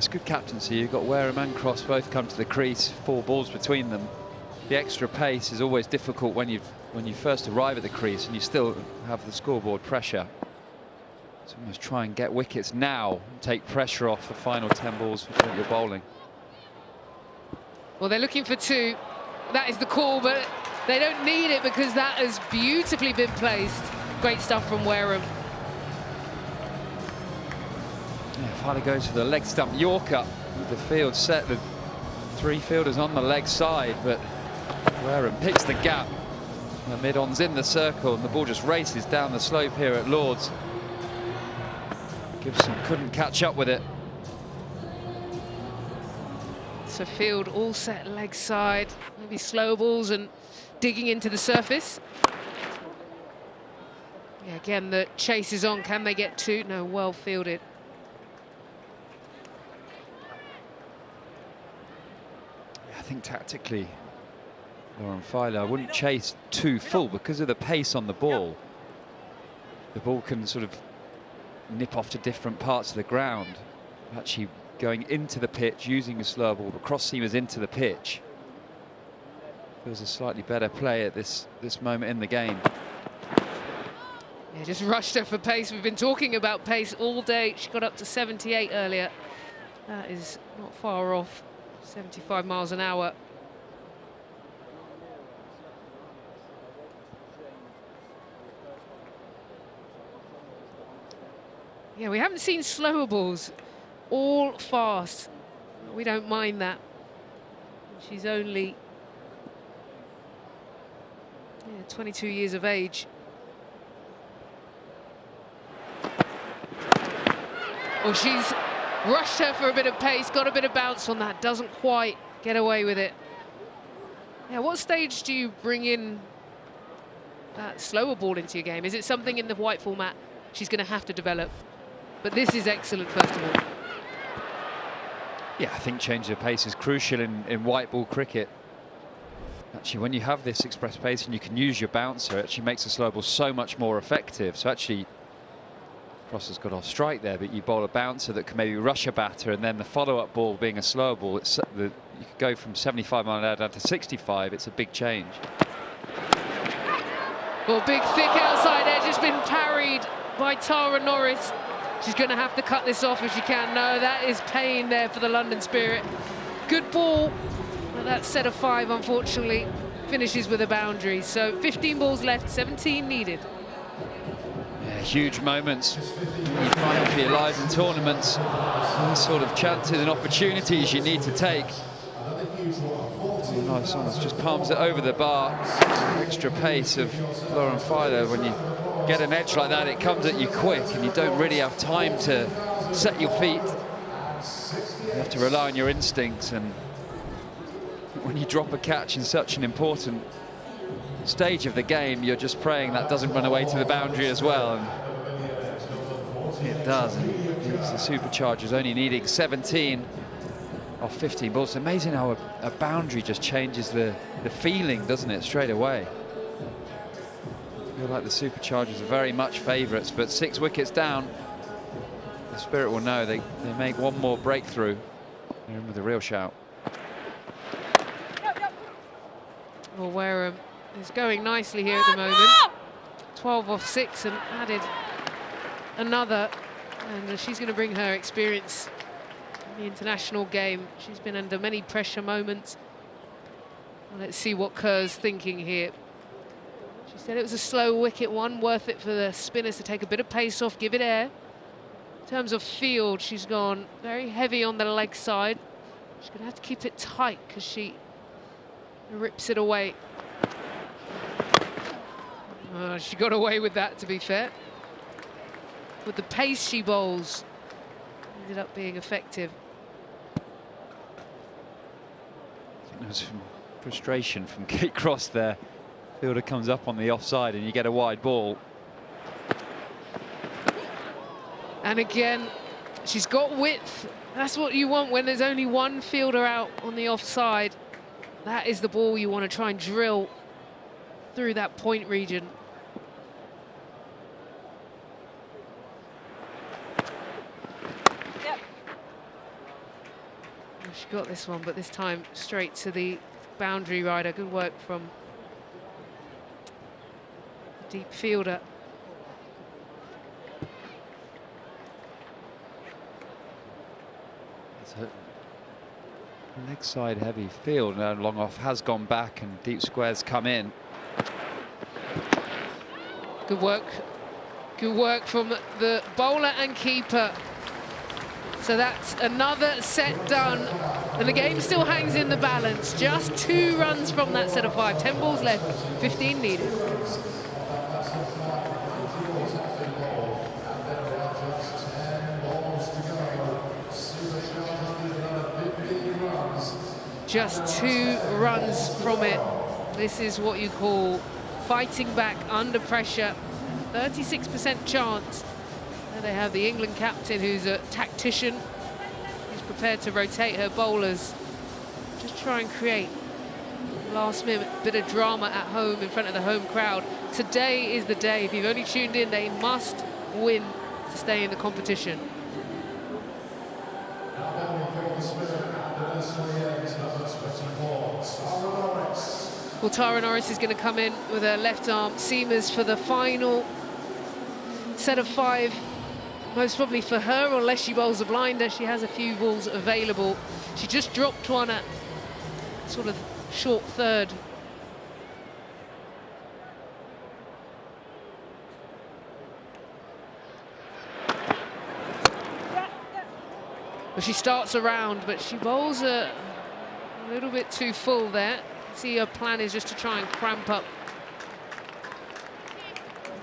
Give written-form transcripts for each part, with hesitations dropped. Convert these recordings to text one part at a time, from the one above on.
it's good captaincy. You've got Wareham and Cross both come to the crease, 4 balls between them. The extra pace is always difficult when you first arrive at the crease and you still have the scoreboard pressure. So almost try and get wickets now and take pressure off the final 10 balls that you're bowling. Well, they're looking for 2. That is the call, but they don't need it because that has beautifully been placed. Great stuff from Wareham. Yeah, Fowler goes for the leg stump Yorker with the field set with 3 fielders on the leg side, but Wareham picks the gap. The mid-on's in the circle and the ball just races down the slope here at Lord's. Gibson couldn't catch up with it. So field all set leg side, maybe slow balls and digging into the surface. Yeah, again, the chase is on. Can they get 2? No, well fielded. I think tactically, Lauren Filer wouldn't chase too full because of the pace on the ball. The ball can sort of nip off to different parts of the ground. Actually going into the pitch, using a slow ball, the cross seamers into the pitch. Feels a slightly better play at this moment in the game. Yeah, just rushed her for pace. We've been talking about pace all day. She got up to 78 earlier. That is not far off. 75 miles an hour. Yeah, we haven't seen slower balls, all fast. We don't mind that. She's only 22 years of age. Well, she's rushed her for a bit of pace, got a bit of bounce on that, doesn't quite get away with it. Yeah, what stage do you bring in that slower ball into your game? Is it something in the white format she's going to have to develop? But this is excellent, first of all. Yeah, I think change of pace is crucial in white ball cricket. Actually, when you have this express pace and you can use your bouncer, it actually makes the slow ball so much more effective. So actually, Cross has got off strike there, but you bowl a bouncer that can maybe rush a batter, and then the follow-up ball being a slower ball, you could go from 75 mile an hour down to 65. It's a big change. Well, big, thick outside edge has been parried by Tara Norris. She's going to have to cut this off if she can. No, that is pain there for the London Spirit. Good ball, but that set of 5, unfortunately, finishes with a boundary. So 15 balls left, 17 needed. Yeah, huge moments when you find for your lives in tournaments. These sort of chances and opportunities you need to take. Nice, almost just palms it over the bar. Extra pace of Lauren Filer. When you get an edge like that, it comes at you quick and you don't really have time to set your feet. You have to rely on your instincts, and when you drop a catch in such an important stage of the game, you're just praying that doesn't run away to the boundary as well, and it does. And the Superchargers only needing 17 off 15 balls. It's amazing how a boundary just changes the feeling, doesn't it, straight away. I feel like the Superchargers are very much favourites, but 6 wickets down, the Spirit will know they make one more breakthrough. They're in with a real shout. Well, Wareham is going nicely here at the moment. 12 off 6 and added another, and she's going to bring her experience in the international game. She's been under many pressure moments. Well, let's see what Kerr's thinking here. She said it was a slow wicket one, worth it for the spinners to take a bit of pace off, give it air. In terms of field, she's gone very heavy on the leg side. She's going to have to keep it tight because she rips it away. She got away with that, to be fair. With the pace she bowls, ended up being effective. I think there was some frustration from Kate Cross there. Fielder comes up on the offside and you get a wide ball. And again, she's got width. That's what you want when there's only one fielder out on the offside. That is the ball you want to try and drill through that point region. She got this one, but this time straight to the boundary rider. Good work from the deep fielder. It's a leg side heavy field. Now long off has gone back and deep squares come in. Good work. Good work from the bowler and keeper. So that's another set done. And the game still hangs in the balance. Just 2 runs from that set of 5. 10 balls left, 15 needed. Just 2 runs from it. This is what you call fighting back under pressure. 36% chance. And they have the England captain, who's a tactician, who's prepared to rotate her bowlers. Just try and create last minute bit of drama at home in front of the home crowd. Today is the day. If you've only tuned in, they must win to stay in the competition. Well, Tara Norris is going to come in with her left arm seamers for the final set of 5. Most probably for her, unless she bowls a blinder. She has a few balls available. She just dropped one at sort of short third. Well, she starts around, but she bowls a little bit too full there. See, her plan is just to try and cramp up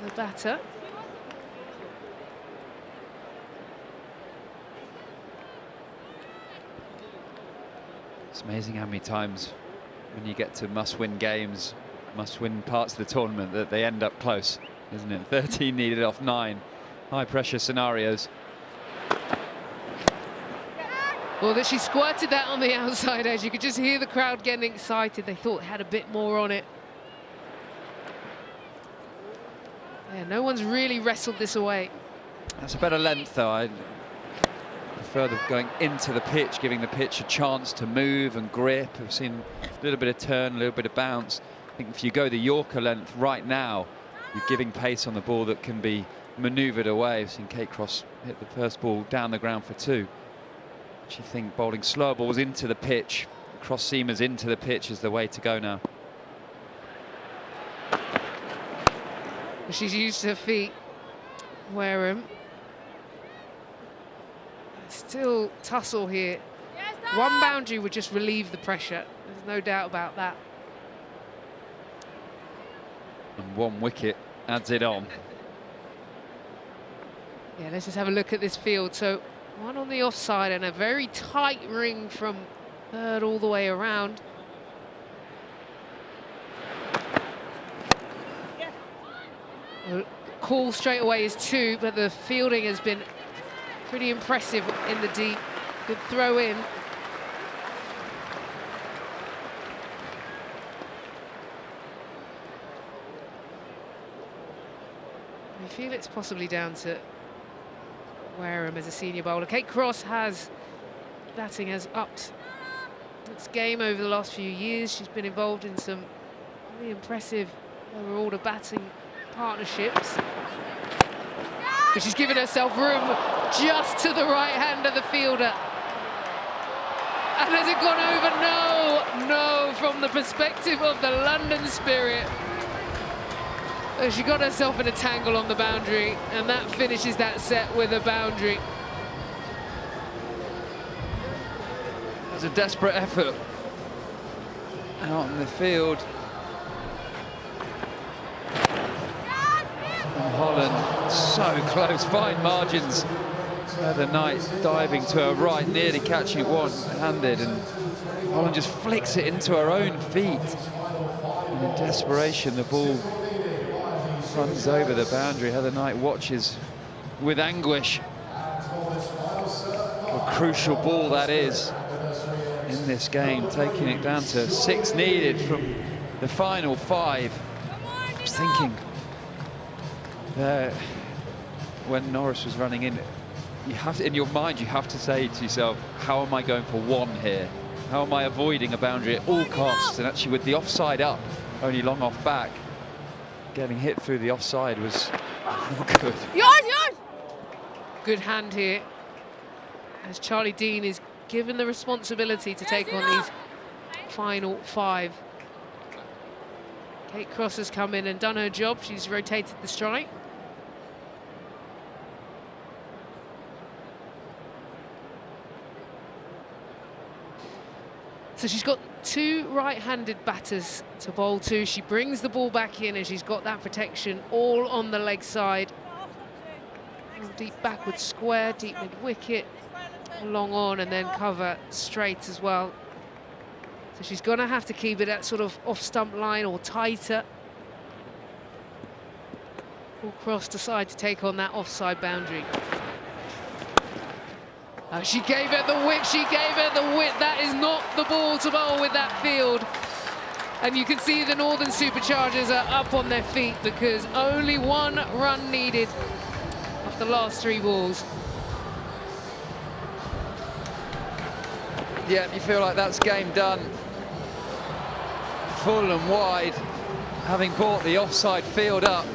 the batter. It's amazing how many times when you get to must-win games, must-win parts of the tournament, that they end up close, isn't it? 13 needed off 9. High-pressure scenarios. Well, that she squirted that on the outside edge. You could just hear the crowd getting excited. They thought it had a bit more on it. Yeah, no one's really wrestled this away. That's a better length, though. I prefer them going into the pitch, giving the pitch a chance to move and grip. We've seen a little bit of turn, a little bit of bounce. I think if you go the Yorker length right now, you're giving pace on the ball that can be manoeuvred away. We've seen Kate Cross hit the first ball down the ground for 2. I think bowling slower balls into the pitch, cross seamers into the pitch is the way to go now. She's used her feet, Wareham. Still tussle here. One boundary would just relieve the pressure. There's no doubt about that. And 1 wicket adds it on. Yeah, let's just have a look at this field. So 1 on the offside and a very tight ring from third all the way around. Well, call straight away is 2, but the fielding has been pretty impressive in the deep. Good throw in. I feel it's possibly down to Wareham as a senior bowler. Kate Cross batting has upped its game over the last few years. She's been involved in some really impressive lower-order batting partnerships. But she's given herself room just to the right hand of the fielder. And has it gone over? No, no, from the perspective of the London Spirit. She got herself in a tangle on the boundary, and that finishes that set with a boundary. It was a desperate effort out in the field. And Holland so close, fine margins. The Knight diving to her right, nearly catching it one-handed, and Holland just flicks it into her own feet. And in desperation, the ball runs over the boundary. Heather Knight watches with anguish. What a crucial ball that is in this game, taking it down to 6 needed from the final 5. I was thinking when Norris was running in, you have to, in your mind, you have to say to yourself, how am I going for one here? How am I avoiding a boundary at all costs? And actually with the offside up, only long off back, getting hit through the offside was not good. Yours! Good hand here, as Charlie Dean is given the responsibility to take on these final 5. Kate Cross has come in and done her job. She's rotated the strike. So she's got 2 right-handed batters to bowl to. She brings the ball back in and she's got that protection all on the leg side. Deep backward square, deep mid-wicket, long on and then cover straight as well. So she's going to have to keep it at sort of off-stump line or tighter. Full cross decide to take on that offside boundary. She gave it the whip, she gave it the whip. That is not the ball to bowl with that field. And you can see the Northern Superchargers are up on their feet because only 1 run needed off the last 3 balls. Yeah, you feel like that's game done. Full and wide, having brought the offside field up.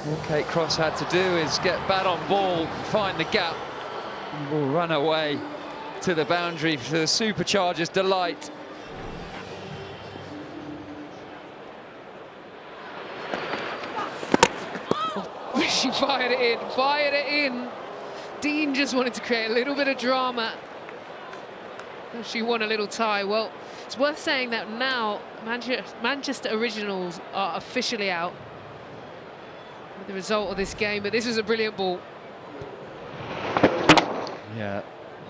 All Kate Cross had to do is get bat on ball, find the gap, and will run away to the boundary for the Superchargers' delight. Oh, she fired it in, fired it in. Dean just wanted to create a little bit of drama. She won a little tie. Well, it's worth saying that now Manchester Originals are officially out with the result of this game, but this was a brilliant ball. Yeah,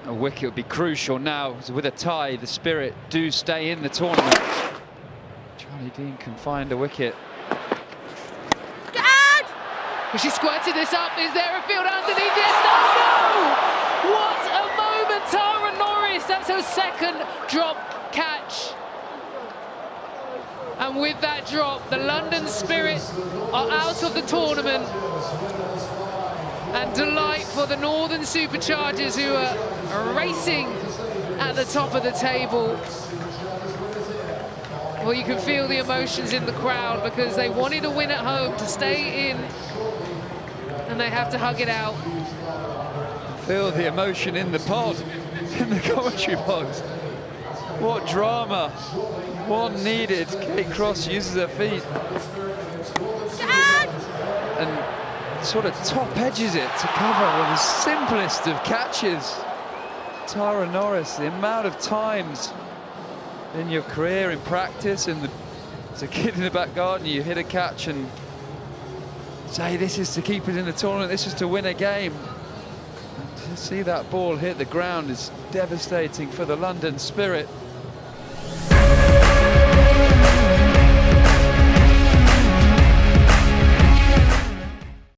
a wicket would be crucial now. So with a tie, the Spirit do stay in the tournament. Charlie Dean can find a wicket. Dad! She squirted this up. Is there a field underneath? Yes, no! What a moment, Tara Norris. That's her 2nd drop catch. And with that drop, the London Spirit are out of the tournament. And delight for the Northern Superchargers, who are racing at the top of the table. Well, you can feel the emotions in the crowd because they wanted a win at home to stay in, and they have to hug it out. Feel the emotion in the pod, in the commentary box. What drama. 1 needed. Kate Cross uses her feet. Dad! And sort of top edges it to cover with the simplest of catches. Tara Norris, the amount of times in your career, in practice, as a kid in the back garden, you hit a catch and say, this is to keep it in the tournament, this is to win a game. And to see that ball hit the ground is devastating for the London Spirit.